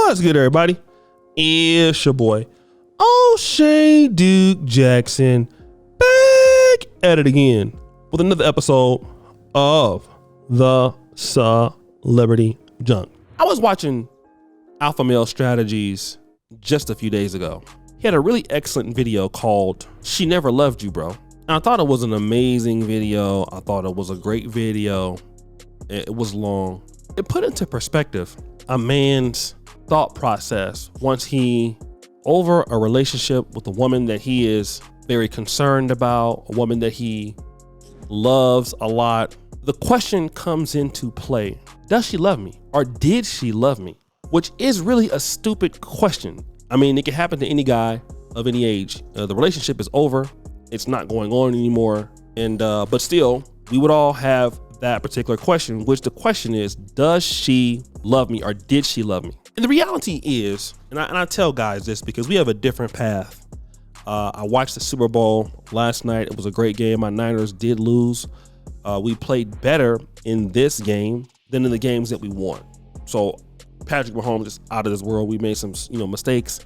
What's good, everybody? It's your boy, O'Shea Duke Jackson, back at it again with another episode of the Celebrity Junk. I was watching Alpha Male Strategies just a few days ago. He had a really excellent video called She Never Loved You, Bro. And I thought it was an amazing video. I thought it was a great video. It was long. It put into perspective a man's thought process once he over a relationship with a woman that he is very concerned about, a woman that he loves a lot. The question comes into play: does she love me, or did she love me? Which is really a stupid question. I mean, it can happen to any guy of any age. The relationship is over, it's not going on anymore, and but still we would all have that particular question, which the question is, does she love me, or did she love me? And the reality is, and I tell guys this because we have a different path. I watched the Super Bowl last night. It was a great game. My Niners did lose. We played better in this game than in the games that we won. So Patrick Mahomes is out of this world. We made some, mistakes,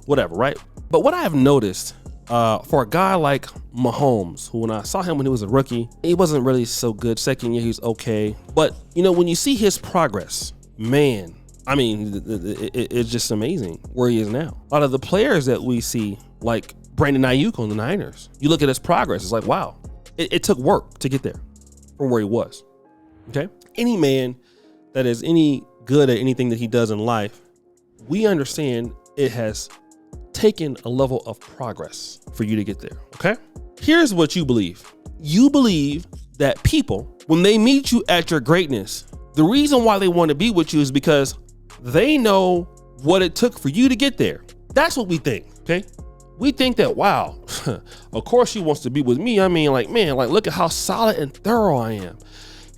whatever, right? But what I have noticed for a guy like Mahomes, who when I saw him when he was a rookie, he wasn't really so good. Second year, he was okay. But, when you see his progress, man, I mean, it's just amazing where he is now. A lot of the players that we see, like Brandon Ayuk on the Niners, you look at his progress, it's like, wow, it took work to get there from where he was, okay? Any man that is any good at anything that he does in life, we understand it has taken a level of progress for you to get there, okay? Here's what you believe. You believe that people, when they meet you at your greatness, the reason why they want to be with you is because they know what it took for you to get there. That's what we think, okay? We think that, wow, of course she wants to be with me. I mean, man, look at how solid and thorough I am.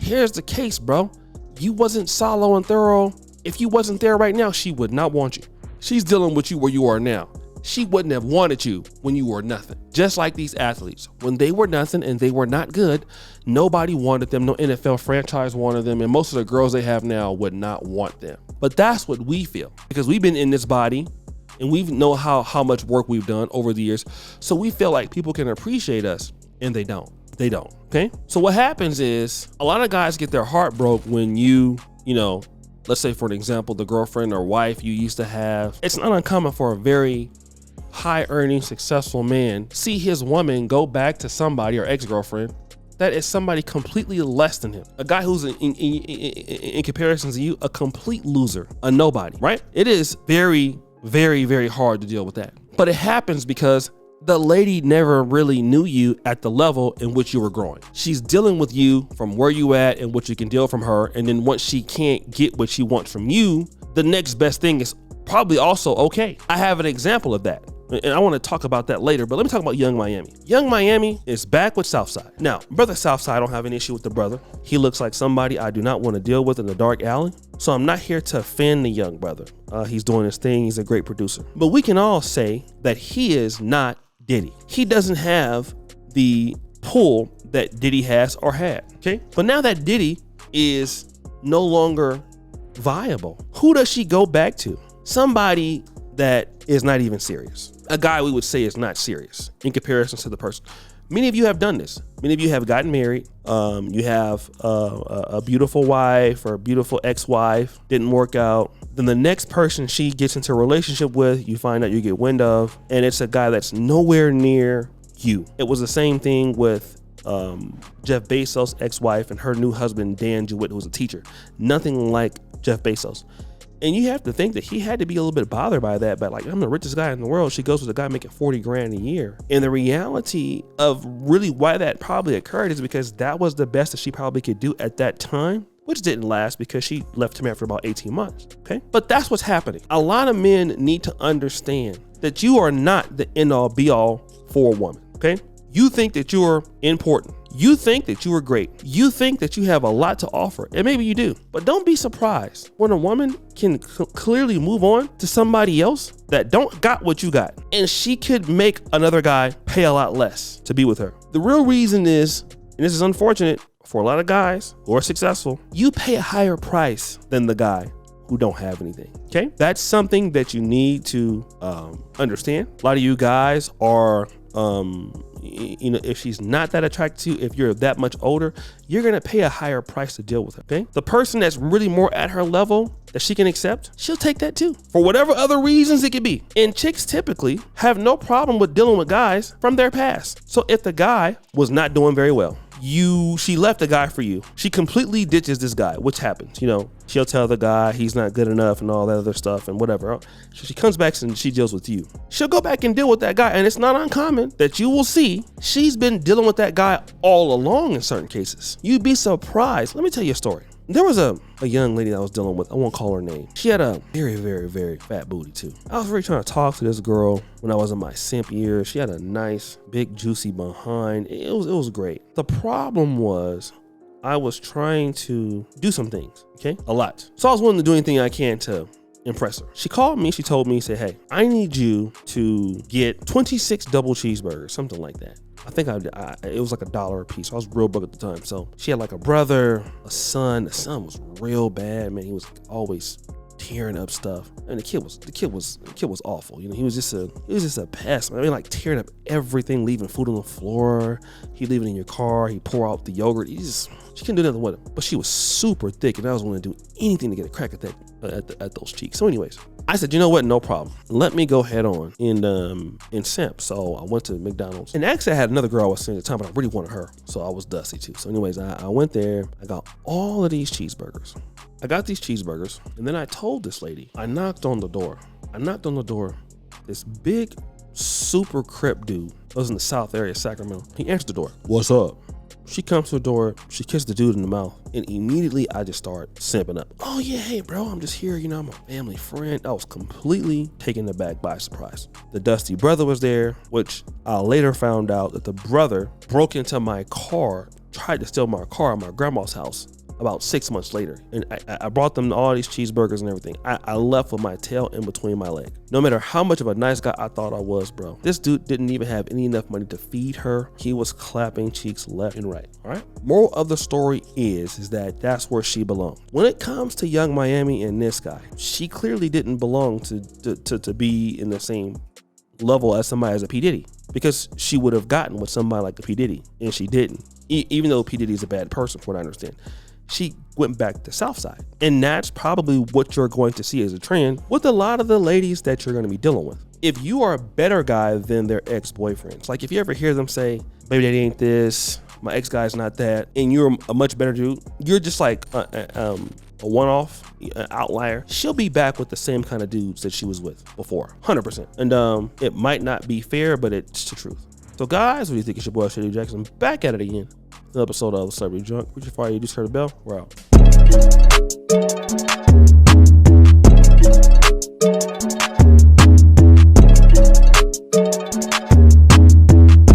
Here's the case, bro. You wasn't solid and thorough. If you wasn't there right now, she would not want you. She's dealing with you where you are now. She wouldn't have wanted you when you were nothing. Just like these athletes, when they were nothing and they were not good, nobody wanted them. No NFL franchise wanted them. And most of the girls they have now would not want them. But that's what we feel, because we've been in this body and we know how much work we've done over the years. So we feel like people can appreciate us, and they don't. They don't. Okay. So what happens is a lot of guys get their heart broke when let's say, for an example, the girlfriend or wife you used to have. It's not uncommon for a very high earning, successful man see his woman go back to somebody or ex-girlfriend that is somebody completely less than him. A guy who's in comparison to you, a complete loser, a nobody, right? It is very, very, very hard to deal with that. But it happens because the lady never really knew you at the level in which you were growing. She's dealing with you from where you at and what you can deal from her. And then once she can't get what she wants from you, the next best thing is probably also okay. I have an example of that, and I want to talk about that later, but let me talk about Young Miami. Young Miami is back with Southside. Now, brother Southside, I don't have an issue with the brother. He looks like somebody I do not want to deal with in the dark alley. So I'm not here to offend the young brother. He's doing his thing. He's a great producer. But we can all say that he is not Diddy. He doesn't have the pull that Diddy has or had, okay? But now that Diddy is no longer viable, who does she go back to? Somebody that is not even serious. A guy we would say is not serious in comparison to the person. Many of you have done this. Many of you have gotten married. You have a beautiful wife or a beautiful ex-wife, didn't work out. Then the next person she gets into a relationship with, you find out, you get wind of, and it's a guy that's nowhere near you. It was the same thing with Jeff Bezos' ex-wife and her new husband, Dan JT, who's a teacher. Nothing like Jeff Bezos. And you have to think that he had to be a little bit bothered by that. But I'm the richest guy in the world. She goes with a guy making 40 grand a year. And the reality of really why that probably occurred is because that was the best that she probably could do at that time, which didn't last because she left him after about 18 months. Okay. But that's what's happening. A lot of men need to understand that you are not the end all be all for a woman. Okay. You think that you're important. You think that you are great. You think that you have a lot to offer, and maybe you do. But don't be surprised when a woman can clearly move on to somebody else that don't got what you got, and she could make another guy pay a lot less to be with her. The real reason is, and this is unfortunate for a lot of guys who are successful, you pay a higher price than the guy who don't have anything. Okay, that's something that you need to understand. A lot of you guys are if she's not that attracted to you, if you're that much older, you're gonna pay a higher price to deal with her. Okay, the person that's really more at her level that she can accept, she'll take that too, for whatever other reasons it could be. And chicks typically have no problem with dealing with guys from their past. So if the guy was not doing very well, she left the guy for you, she completely ditches this guy, which happens. She'll tell the guy he's not good enough and all that other stuff and whatever. So she comes back and she deals with you. She'll go back and deal with that guy, and it's not uncommon that you will see she's been dealing with that guy all along in certain cases. You'd be surprised. Let me tell you a story. There was a young lady that I was dealing with. I won't call her name. She had a very, very, very fat booty too. I was really trying to talk to this girl when I was in my simp years. She had a nice, big, juicy behind. It was great. The problem was I was trying to do some things, okay? A lot. So I was willing to do anything I can to impress her. She called me. She told me, say, hey, I need you to get 26 double cheeseburgers, something like that. I think it was like $1 a piece. I was real broke at the time. So she had like a brother, a son. The son was real bad, man. He was always tearing up stuff, and the kid was awful. He was just a pest. I mean, like tearing up everything, leaving food on the floor. He leave it in your car. He pour out the yogurt. She couldn't do nothing with it. But she was super thick, and I was willing to do anything to get a crack at those cheeks. So, anyways, I said, you know what? No problem. Let me go head on in simp. So I went to McDonald's, and actually I had another girl I was seeing at the time, but I really wanted her, so I was dusty too. So, anyways, I went there. I got all of these cheeseburgers. I got these cheeseburgers, and then I told this lady, I knocked on the door. This big, super crip dude, I was in the South area of Sacramento. He answered the door. What's up? She comes to the door, she kissed the dude in the mouth, and immediately I just start simping up. Oh yeah, hey bro, I'm just here, I'm a family friend. I was completely taken aback by surprise. The dusty brother was there, which I later found out that the brother broke into my car, tried to steal my car at my grandma's house about 6 months later. And I brought them all these cheeseburgers and everything. I left with my tail in between my leg. No matter how much of a nice guy I thought I was, bro, this dude didn't even have enough money to feed her. He was clapping cheeks left and right. All right. Moral of the story is that that's where she belonged. When it comes to Young Miami and this guy, she clearly didn't belong to be in the same level as somebody as a P. Diddy, because she would have gotten with somebody like the P. Diddy, and she didn't. Even though P. Diddy is a bad person, from what I understand. She went back to Southside. And that's probably what you're going to see as a trend with a lot of the ladies that you're going to be dealing with. If you are a better guy than their ex-boyfriends, like if you ever hear them say, baby daddy ain't this, my ex-guy's not that, and you're a much better dude, you're just like a one-off, an outlier, she'll be back with the same kind of dudes that she was with before, 100%. And it might not be fair, but it's the truth. So guys, what do you think? It's your boy, Shady Jackson, back at it again. Another episode of Celebrity Drunk. Reach your fire, you just heard the bell. We're out.